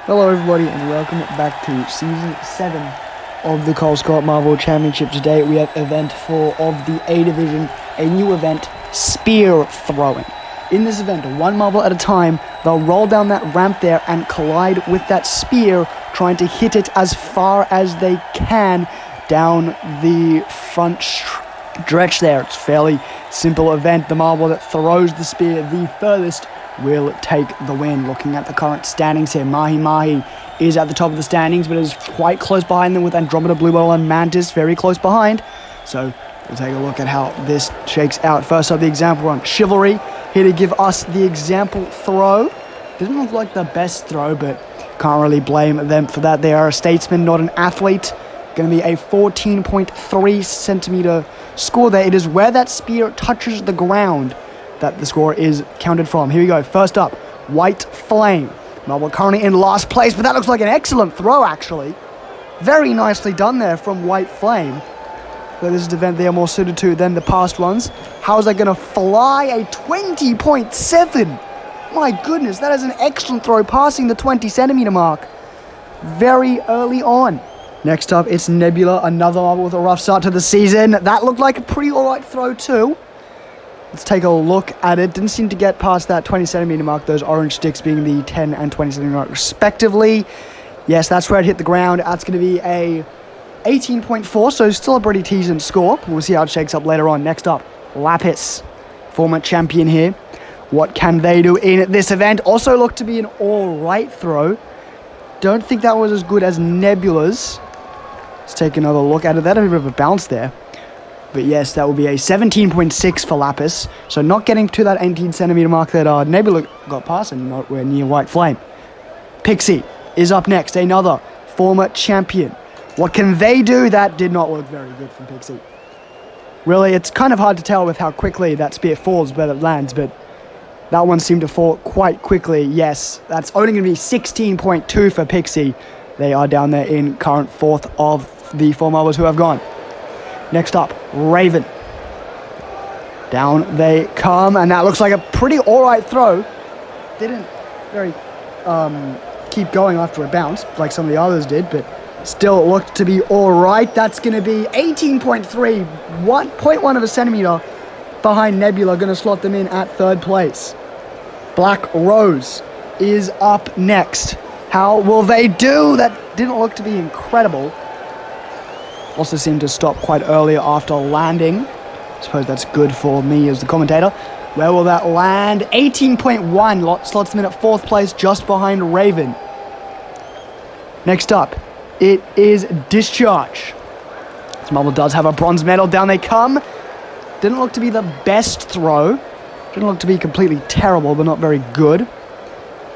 Hello everybody and welcome back to Season 7 of the Kolskor Marvel Championship. Today we have Event 4 of the A Division, a new event, spear throwing. In this event, one marble at a time, they'll roll down that ramp there and collide with that spear, trying to hit it as far as they can down the front stretch there. It's a fairly simple event. The marble that throws the spear the furthest will take the win. Looking at the current standings here, Mahi is at the top of the standings, but is quite close behind them with Andromeda, Bluebell, and Mantis very close behind. So we'll take a look at how this shakes out. First up, the example run. Chivalry here to give us the example throw. Didn't look like the best throw, but can't really blame them for that. They are a statesman, not an athlete. Going to be a 14.3 centimeter score there. It is where that spear touches the ground that the score is counted from. Here we go. First up, White Flame. Marble currently in last place, but that looks like an excellent throw, actually. Very nicely done there from White Flame. But this is the event they are more suited to than the past ones. How is that going to fly? A 20.7. My goodness, that is an excellent throw, passing the 20 centimeter mark very early on. Next up, it's Nebula, another marble with a rough start to the season. That looked like a pretty alright throw too. Let's take a look at it. Didn't seem to get past that 20 centimeter mark, those orange sticks being the 10 and 20 centimeter mark respectively. Yes, that's where it hit the ground. That's going to be a 18.4, so still a pretty decent score. We'll see how it shakes up later on. Next up, Lapis, former champion here. What can they do in this event? Also looked to be an alright throw. Don't think that was as good as Nebula's. Let's take another look at it. That had a bit of a bounce there. But yes, that will be a 17.6 for Lapis. So not getting to that 18 centimeter mark that Nebula got past and nowhere near White Flame. Pixie is up next, another former champion. What can they do? That did not look very good from Pixie. Really, it's kind of hard to tell with how quickly that spear falls, but it lands. But that one seemed to fall quite quickly. Yes, that's only going to be 16.2 for Pixie. They are down there in current fourth of the four marbles who have gone. Next up, Raven. Down they come, and that looks like a pretty alright throw. Didn't very keep going after a bounce, like some of the others did, but still looked to be alright. That's going to be 18.3, 1.1 of a centimeter behind Nebula, going to slot them in at third place. Black Rose is up next. How will they do? That didn't look to be incredible. Also seemed to stop quite earlier after landing. I suppose that's good for me as the commentator. Where will that land? 18.1 slots them in at fourth place, just behind Raven. Next up, it is Discharge. This marble does have a bronze medal. Down they come. Didn't look to be the best throw. Didn't look to be completely terrible, but not very good.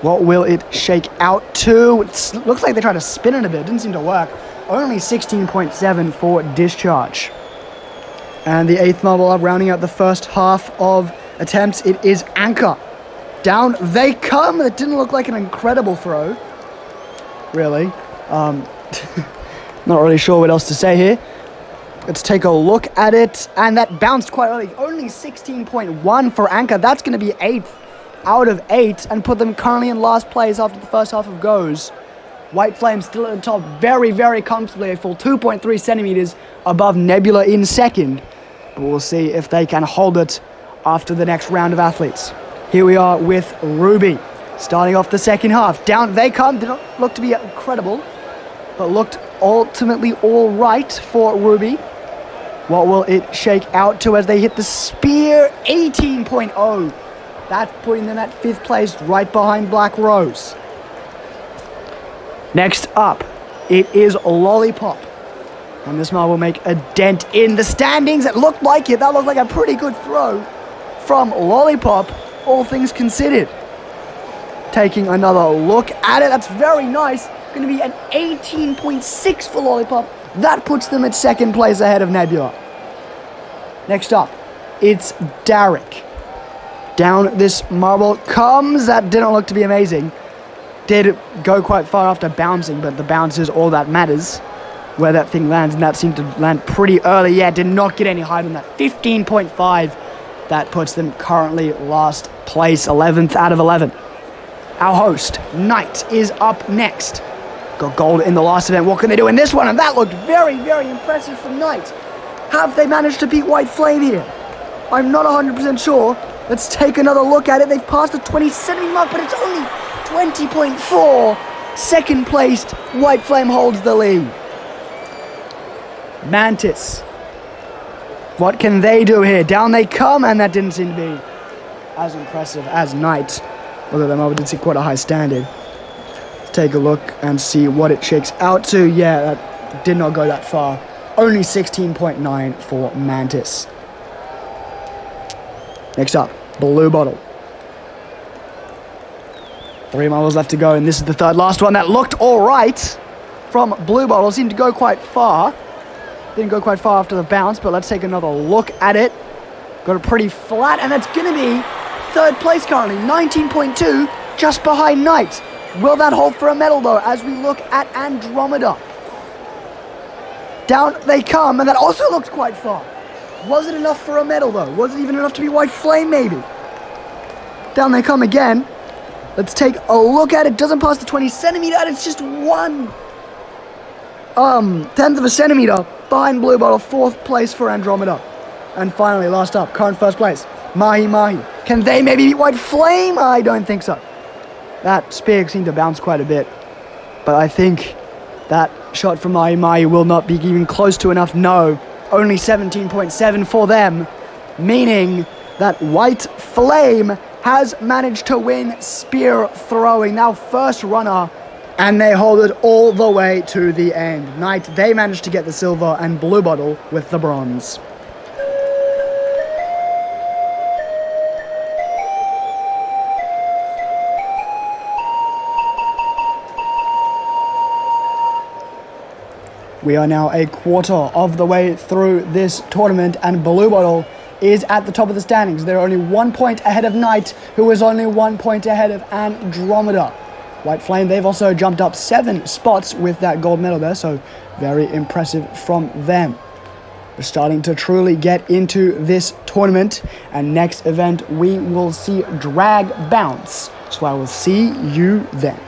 What will it shake out to? It looks like they tried to spin it a bit. Didn't seem to work. Only 16.7 for Discharge. And the eighth marble up, rounding out the first half of attempts, it is Anchor. Down they come. It didn't look like an incredible throw, really. Not really sure what else to say here. Let's take a look at it. And that bounced quite early. Only 16.1 for Anchor. That's going to be 8th out of 8 and put them currently in last place after the first half of goes. White Flame still at the top very, very comfortably, a full 2.3 centimeters above Nebula in second. But we'll see if they can hold it after the next round of athletes. Here we are with Ruby, starting off the second half. Down they come. Did not look to be incredible, but looked ultimately all right for Ruby. What will it shake out to as they hit the spear? 18.0. That's putting them at fifth place, right behind Black Rose. Next up, it is Lollipop. And this marble will make a dent in the standings. It looked like it. That looked like a pretty good throw from Lollipop, all things considered. Taking another look at it. That's very nice. Going to be an 18.6 for Lollipop. That puts them at second place ahead of Nebula. Next up, it's Derek. Down this marble comes. That didn't look to be amazing. Did go quite far after bouncing, but the bounce is all that matters where that thing lands, and that seemed to land pretty early. Yeah, did not get any higher than that. 15.5. That puts them currently last place, 11th out of 11. our host, Knight, is up next. Got gold in the last event. What can they do in this one? And that looked very, very impressive from Knight. Have they managed to beat White Flame here? I'm not 100% sure. Let's take another look at it. They've passed the 20-70 mark, but it's only 20.4. Second placed, White Flame holds the lead. Mantis. What can they do here? Down they come, and that didn't seem to be as impressive as Knight. Although the Marvel did see quite a high standard. Let's take a look and see what it shakes out to. Yeah, that did not go that far. Only 16.9 for Mantis. Next up, Blue Bottle. 3 Marvels left to go, and this is the third last one. That looked alright from Blue Bottle. Seemed to go quite far. Didn't go quite far after the bounce, but let's take another look at it. Got it pretty flat, and that's going to be third place currently. 19.2, just behind Knight. Will that hold for a medal, though, as we look at Andromeda? Down they come, and that also looked quite far. Was it enough for a medal, though? Was it even enough to be White Flame, maybe? Down they come again. Let's take a look at it. Doesn't pass the 20 centimeter, and it's just 1/10 of a centimeter behind Blue Bottle. Fourth place for Andromeda. And finally, last up, current first place, Mahi Mahi. Can they maybe beat White Flame? I don't think so. That spear seemed to bounce quite a bit. But I think that shot from Mahi Mahi will not be even close to enough. No, only 17.7 for them. Meaning that White Flame has managed to win spear throwing. Now first runner. And they hold it all the way to the end. Knight, they managed to get the silver, and Blue Bottle with the bronze. We are now a quarter of the way through this tournament, and Blue Bottle is at the top of the standings. They're only 1 point ahead of Knight, who is only 1 point ahead of Andromeda. White Flame, they've also jumped up 7 spots with that gold medal there, so very impressive from them. We're starting to truly get into this tournament, and next event we will see Drag Bounce. So I will see you then.